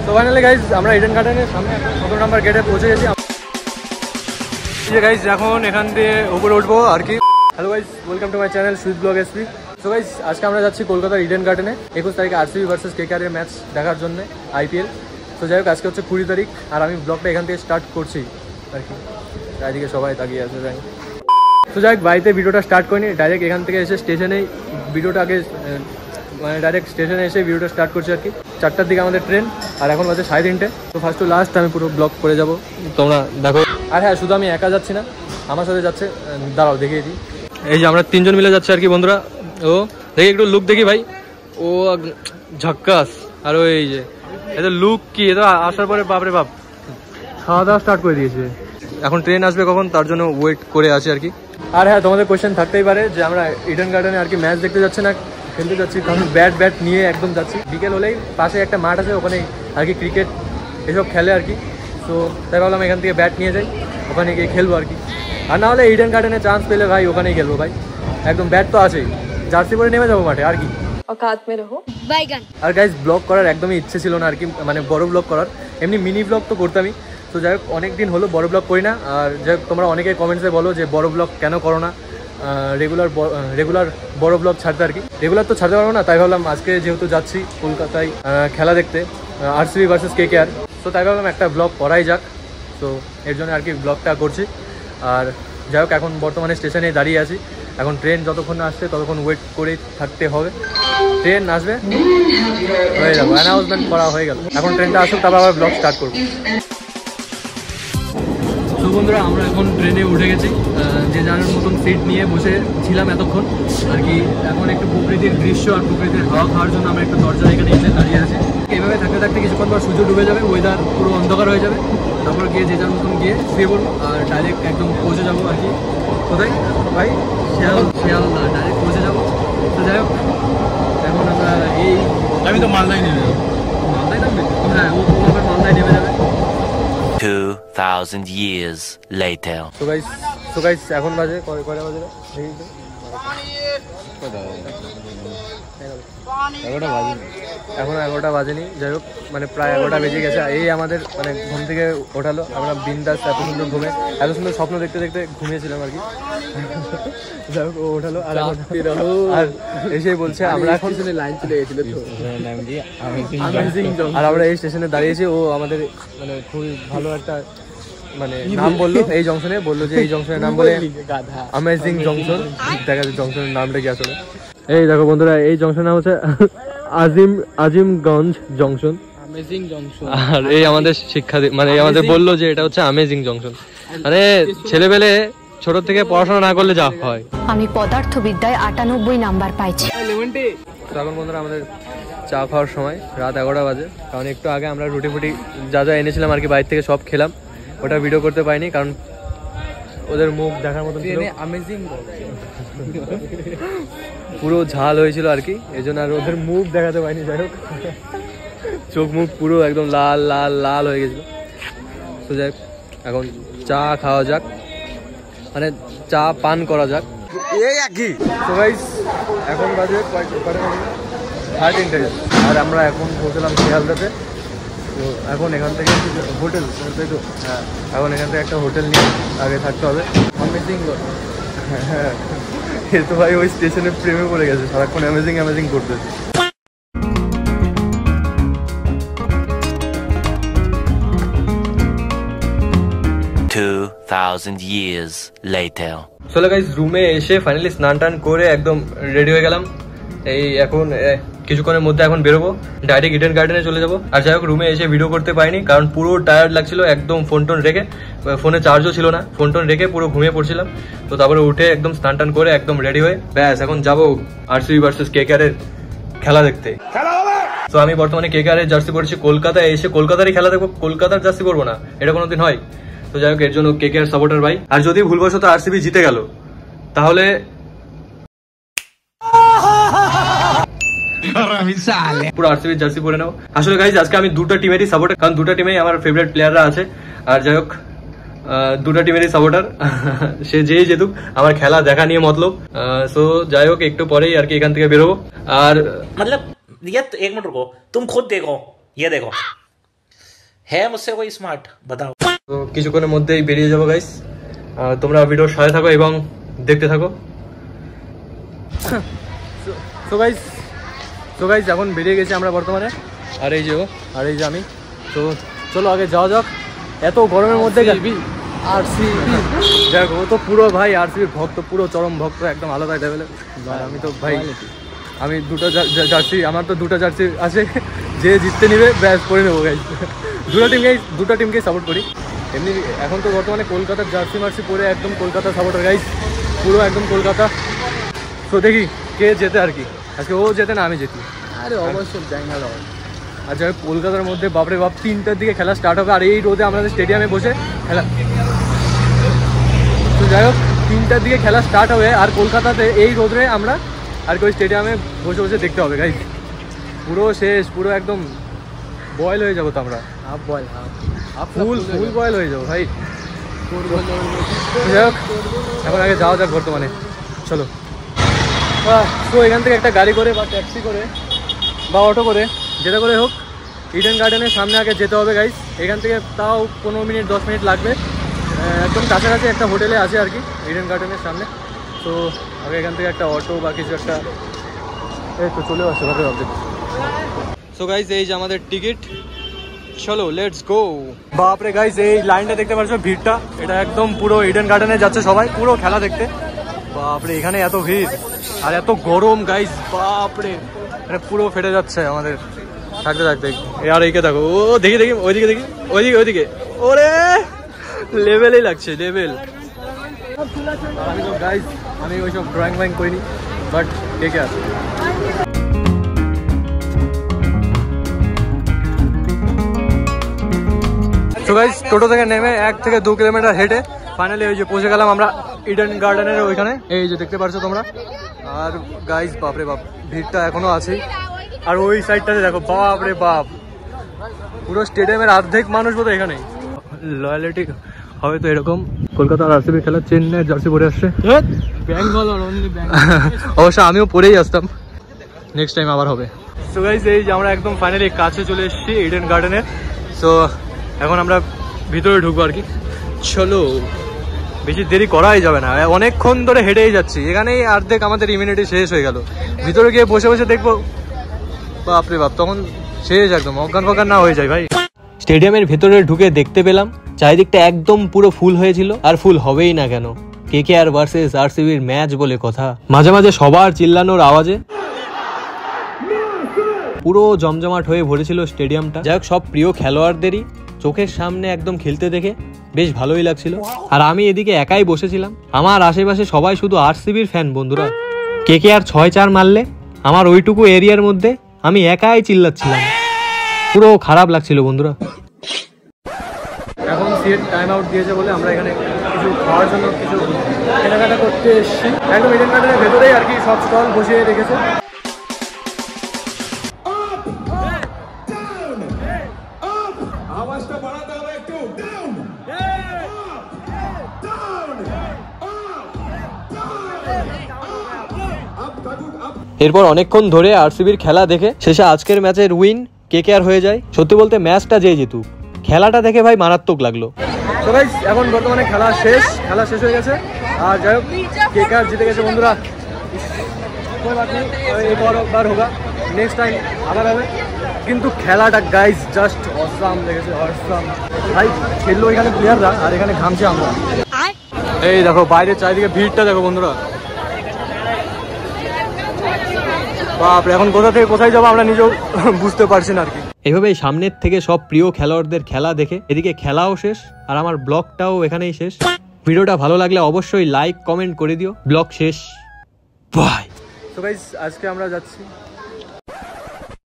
তো finally guys আমরা Eden গার্ডেনের সামনে 17 নম্বর গেটে পৌঁছে গেছি। গাইজ এখন এখান দিয়ে উপরে উঠবো আর কি। Hello guys, welcome to my channel sweet blog SP. তো গাইজ আজকে আমরা যাচ্ছি কলকাতার ইডেন গার্ডেনে 21 তারিখে আরসিবি ভার্সেস কেকেআর এর ম্যাচ দেখার জন্য আইপিএল। তো যাই হোক আজকে হচ্ছে 20 তারিখ আর আমি ব্লগটা এখান থেকে স্টার্ট করছি আর কি। চারিদিকে সবাই তাকিয়ে আছে। তো যাই হোক বাড়িতে ভিডিওটা স্টার্ট করিনি, ডাইরেক্ট এখান থেকে এসে স্টেশনেই ভিডিওটা আগে মানে ডাইরেক্ট স্টেশনে এসে ভিডিওটা স্টার্ট করছি আর কি। 4টার দিকে আমাদের ট্রেন আর এখন বাজে 3:30। তো ফার্স্ট টু লাস্ট আমি পুরো ব্লগ করে যাব, তোমরা দেখো। আর হ্যাঁ, শুধু আমি একা যাচ্ছি না, আমার সাথে যাচ্ছে, দাঁড়াও দেখিয়ে দিই। এই যে আমরা 3জন মিলে যাচ্ছি আর কি বন্ধুরা। ও দেখি একটু লুক দেখি ভাই, ও ঝক্কাস। আর ওই যে এটা লুক কি, এটা আসার পরে বাপরে বাপ খাওয়া দাওয়া স্টার্ট করে দিয়েছে। এখন ট্রেন আসবে কখন তার জন্য ওয়েট করে আছি আর কি। আর হ্যাঁ, তোমাদের কোয়েশ্চেন থাকতেই পারে যে আমরা ইডেন গার্ডেনে আর কি ম্যাচ দেখতে যাচ্ছি না খেলতে যাচ্ছি, কারণ ব্যাট নিয়ে একদম যাচ্ছি। বিকেল হলেই পাশে একটা মাঠ আছে, ওখানে আর কি ক্রিকেট এসব খেলে আর কি। তো তাই ভাবলাম এখান থেকে ব্যাট নিয়ে যাই, ওখানে গিয়ে খেলবো আর কি। আর না হলে ইডেন গার্ডেনে চান্স পেলে ভাই ওখানেই খেলবো ভাই, একদম ব্যাট তো আছেই, জার্সি পরে নেমে যাবো মাঠে আর কি। আর গাইজ ব্লগ করার একদমই ইচ্ছে ছিল না আর কি, মানে বড় ব্লগ করার, এমনি মিনি ব্লগ তো করতামই। তো যাই হোক অনেক দিন হলো বড় ব্লগ করি না। আর যাই হোক তোমরা অনেকে কমেন্টসে বলো যে বড় ব্লগ কেন করো না, রেগুলার বড় ব্লগ ছাড়তে আর কি। রেগুলার তো ছাড়তে পারবো না, তাই ভাবলাম আজকে যেহেতু যাচ্ছি কলকাতায় খেলা দেখতে আরসিবি ভার্সেস কেকেআর, তো তাই ভাবলাম একটা ব্লগ করাই যাক। তো এর জন্য আর কি ব্লগটা করছি। আর যাই হোক এখন বর্তমানে স্টেশনে দাঁড়িয়ে আছি, এখন ট্রেন যতক্ষণ না আসছে ততক্ষণ ওয়েট করে থাকতে হবে। ট্রেন আসবে, হয়ে যাবো, অ্যানাউন্সমেন্ট করা হয়ে গেল। এখন ট্রেনটা আসুক, তারপর আবার ব্লগ স্টার্ট করবো। তো বন্ধুরা আমরা এখন ট্রেনে উঠে গেছি, যে যার মতন সিট নিয়ে বসে ছিলাম এতক্ষণ আর কি। এখন একটু প্রকৃতির দৃশ্য আর প্রকৃতির হাওয়া খাওয়ার জন্য আমরা একটু দরজার এখানে এসে দাঁড়িয়ে আছি। এইভাবে থাকতে থাকতে কিছুক্ষণ পর সূর্য ডুবে যাবে, ওয়েদার পুরো অন্ধকার হয়ে যাবে, তারপর গিয়ে যে যার মতন গিয়ে শুয়ে পড়বো আর ডাইরেক্ট একদম পৌঁছে যাবো আর কি। কোথায় ভাই? শিয়ালদা ডাইরেক্ট পৌঁছে যাবো। তো যাই হোক এখন আমরা আমি তো মালদায় নেমে যাবো। মালদায় নামবে? হ্যাঁ, ও আবার মালদায় নেমে যাবে। 2000 years later. So guys এখন বাজে কয়টা বাজে? এখন 11টা বাজেনি। যাই হোক মানে প্রায় 11টা বেজে গেছে। এই আমাদের মানে ঘুম থেকে ওঠালো, আমরা বিন্দাস এত সুন্দর স্বপ্ন দেখতে দেখতে ঘুমিয়েছিলাম আর কি। যাই হোক ও ওঠালো আর এসেই বলছে আমরা এখন লাইন চলে গেছিল আর আমরা এই স্টেশনে দাঁড়িয়েছি। ও আমাদের মানে খুবই ভালো একটা মানে নাম বললো এই জংশনে, বললো যে এই জংশনের নাম বলে অ্যামেজিং জংশন। দেখা যাচ্ছে জংশনের নামটা কি আসলে। এই দেখো বন্ধুরা, এই জংশনটা হচ্ছে আজিমগঞ্জ জংশন। আর এই আমাদের শিক্ষা মানে আমাদের বললো যে এটা হচ্ছে অ্যামেজিং জংশন। মানে ছেলেবেলে ছোট থেকে পড়াশোনা না করলে যা হয়। আমি পদার্থবিদ্যায় 98 নাম্বার পাইছি। তখন বন্ধুরা আমাদের চা খাওয়ার সময় রাত 11টা বাজে, কারণ একটু আগে আমরা রুটি ফুটি যা যা এনেছিলাম আর কি বাইরে থেকে সব খেলাম। ওটা ভিডিও করতে পারিনি কারণ ওদের মুখ দেখার মতো পুরো ঝাল হয়েছিল আর কি, এই জন্য আর ওদের মুখ দেখাতে পারিনি। যাই হোক চোখ মুখ পুরো একদম লাল লাল লাল হয়ে গেছিল। তো যাই হোক এখন চা খাওয়া যাক, মানে চা পান করা যাক। তো গাইস এখন বাজে 3:30 আর আমরা এখন পৌঁছলাম শিয়ালদাতে। তো এখন এখান থেকে হোটেল, তাই তো? হ্যাঁ, এখন এখান থেকে একটা হোটেল নিয়ে আগে থাকতে হবে। হ্যাঁ, এ তো ভাই ওই স্টেশনের প্রেমে পড়ে গেছে, সারাক্ষণ অ্যামেজিং করতেছে। 2000 years later. চলো গাইস রুমে এসে ফাইনালি স্নান টান করে একদম রেডি হয়ে গেলাম। এই এখন কিছুক্ষণের মধ্যে এখন বেরোবো, ডাইরেক্ট ইডেন গার্ডেনে চলে যাবো। আর যাই হোক রুমে এসে ভিডিও করতে পারিনি কারণ পুরো টায়ার্ড লাগছিল, একদম ফোন টোন রেখে, ফোনে চার্জও ছিল না, ফোন টোন রেখে পুরো ঘুমিয়ে পড়ছিলাম। তো তারপরে উঠে একদম স্নান টান করে একদম রেডি হয়ে ব্যাস এখন যাবো আরসিবি ভার্সেস কেকেআর এর খেলা দেখতে। তো আমি বর্তমানে কেকেআর এর জার্সি পরেছি, কলকাতায় এসে কলকাতারই খেলা দেখবো, কলকাতার জার্সি পরবো না, এটা কোনোদিন হয়? তো যাই হোক এর জন্য কেকেআর সাপোর্টার ভাই। আর যদি ভুলবশত আরসিবি জিতে গেল তাহলে পুরো আরসিবি জার্সি পরে নাও। আসলে গাইজ আজকে আমি দুটো টিমেরই সাপোর্টার, কারণ দুটো টিমেই আমার ফেভারিট প্লেয়াররা আছে। আর যাই হোক দুটো টিমেরই সাপোর্টার, সে যেই যেতুক আমার খেলা দেখা নিয়ে মতলব। সো যাই হোক একটু পরেই আর কি এখান থেকে বেরোবো। আর मतलब ये एक मिनट रुको, तुम खुद देखो ये देखो है मुझसे कोई स्मार्ट बताओ। তো কিছুক্ষণের মধ্যেই বেরিয়ে যাবো গাইস, তোমরা ভিডিওর সাথে থাকো এবং দেখতে থাকো। তো গাইস এখন বেরিয়ে গেছি আমরা বর্তমানে, আর এই যে আমি। তো চলো আগে যাওয়া যাক। এত গরমের মধ্যে যাক, ও তো পুরো ভাই আরসিবির ভক্ত, পুরো চরম ভক্ত, একদম আলাদা লেভেলের। আমি তো ভাই আমি আমার তো দুটো জার্সি আছে, যে জিততে নিবে ব্যাস করে নেবো গাইস। দুটো টিমকেই সাপোর্ট করি। এমনি এখন তো বর্তমানে কলকাতার জার্সি মার্সি পরে একদম কলকাতা সাপোর্টার গাইস, পুরো একদম কলকাতা। তো দেখি কে জেতে আর কি, আজকে ও জেতে না আমি জিতি। আরে অবশ্যই ব্যাঙ্গাল। আর যাই হোক কলকাতার মধ্যে বাপরে বাপ 3টার দিকে খেলা স্টার্ট হবে, আর এই রোদে আমাদের স্টেডিয়ামে বসে খেলা। তো যাই হোক 3টার দিকে খেলা স্টার্ট হবে, আর কলকাতাতে এই রোদে আমরা আর কি ওই স্টেডিয়ামে বসে বসে দেখতে হবে গাইস। পুরো শেষ, পুরো একদম বয়েল হয়ে যাবো তো আমরা, ফুল বয়েল হয়ে যাবো ভাই। যাই হোক এখন আগে যাওয়া যাক বর্তমানে, চলো। তো এখান থেকে একটা গাড়ি করে বা ট্যাক্সি করে বা অটো করে যেটা করে হোক ইডেন গার্ডেনের সামনে আগে যেতে হবে গাইস। এখান থেকে তাও 15 মিনিট 10 মিনিট লাগবে, একদম কাছাকাছি একটা হোটেলে আছে আর কি ইডেন গার্ডেনের সামনে। তো আগে এখান থেকে একটা অটো বা কিছু একটা, এই তো চলে আসছে ভাবে ভাবতে। সো গাইস এই যে আমাদের টিকিট, চলো লেটস গো। বাপরে গাইস এই লাইনটা দেখতে পাচ্ছ, ভিড়টা, এটা একদম পুরো ইডেন গার্ডেনে যাচ্ছে সবাই পুরো খেলা দেখতে। বাপরে এখানে এত ভিড় আর এত গরম গাইস, বাপরে মানে পুরো ফেটে যাচ্ছে আমাদের থাকতে থাকতে। আর এইকে দেখো, ও দেখি ওইদিকে ওরে লেভেলই লাগছে, লেভেল। আমি তো গাইস আমি ওইসব ড্রয়িং করিনি, বাট দেখে আসি। তো গাইস টোটো থেকে নেমে 1 থেকে 2 কিলোমিটার হেঁটে ফাইনালি ওই যে পৌঁছে গেলাম আমরা ইডেন গার্ডেনের ওইখানে, এই যে দেখতে পারছো তোমরা। আর গাইস বাপরে বাপ ভিড়টা এখনো আছে, আর ওই সাইডটাতে দেখো বাপরে বাপ পুরো স্টেডিয়ামের অর্ধেক মানুষ বোধহয় এখানে। লয়ালিটি হবে তো এরকম, কলকাতার আরসিবি খেলার চেন্নাইয়ের জার্সি পরে আসছে। অবশ্য আমিও পরেই আসতাম, নেক্সট টাইম আবার হবে। সো গাইস এই যে আমরা একদম ফাইনালি কাছে চলে এসেছি ইডেন গার্ডেনের। সো এখন আমরা ভিতরে ঢুকবো আর কি, চলো। বেশি দেরি করাই যাবে না, অনেকক্ষণ ধরে হেঁটেই যাচ্ছি, এখানেই অর্ধেক আমাদের ইমিউনিটি শেষ হয়ে গেল। ভিতরে গিয়ে বসে বসে দেখবো বাপরে বাপ, তখন শেষ একদম অজ্ঞান না হয়ে যায় ভাই। স্টেডিয়ামের ভেতরে ঢুকে দেখতে পেলাম চারিদিকটা একদম পুরো ফুল হয়েছিল, আর ফুল হবেই না কেন, কেকেআর ভার্সেস আরসিবির ম্যাচ বলে কথা। মাঝে মাঝে সবার চিল্লানোর আওয়াজে পুরো জমজমাট হয়ে ভরেছিল স্টেডিয়ামটা। যাই হোক সব প্রিয় খেলোয়াড়দেরই চোখের সামনে একদম খেলতে দেখে বেশ ভালোই লাগছিল। আর আমি এদিকে একাই বসেছিলাম, আমার আশেপাশে সবাই শুধু আরসিবির ফ্যান বন্ধুরা। কেকেআর 6-4 মারলে আমার ওইটুকু এরিয়ার মধ্যে আমি একাই চিল্লাচ্ছিলাম, পুরো খারাপ লাগছিল বন্ধুরা। এখন সিএট টাইম আউট দিয়েছে বলে আমরা এখানে কিছু খাওয়ার জন্য কিছু কেনাকাটা করতে এসেছি, একদম ইডেন গার্ডেনের ভেতরেই আর কি সব স্টল বসিয়ে রেখেছে। এরপর অনেকক্ষণ ধরে আরসিবির খেলা দেখে শেষে আজকের ম্যাচের উইন কেকেআর হয়ে যায়। সত্যি বলতে ম্যাচটা যে জিতুক, খেলাটা দেখে ভাই মারাত্মক লাগলো। তো গাইস এখন বর্তমানে খেলা শেষ হয়ে গেছে, আর যাই হোক কেকেআর জিতে গেছে বন্ধুরা। একবার হোগা, নেক্সট টাইম আবার হবে। কিন্তু খেলাটা গাইস জাস্ট অসাম লেগেছে, অসাম ভাই। খেললো এখানে প্লেয়াররা আর এখানে ঘামছে আমরা। এই দেখো বাইরের চারিদিকে ভিড়টা দেখো বন্ধুরা, বাপরে এখন কোথা থেকে কোথায় যাবো আমরা নিজেও বুঝতে পারছি না আর কি। এইভাবেই সামনের থেকে সব প্রিয় খেলোয়াড়দের খেলা দেখে এদিকে খেলাও শেষ, আর আমার ব্লগটাও এখানেই শেষ। ভিডিওটা ভালো লাগলে অবশ্যই লাইক কমেন্ট করে দিও। ব্লগ শেষ, বাই। তো গাইস আজকে আমরা যাচ্ছি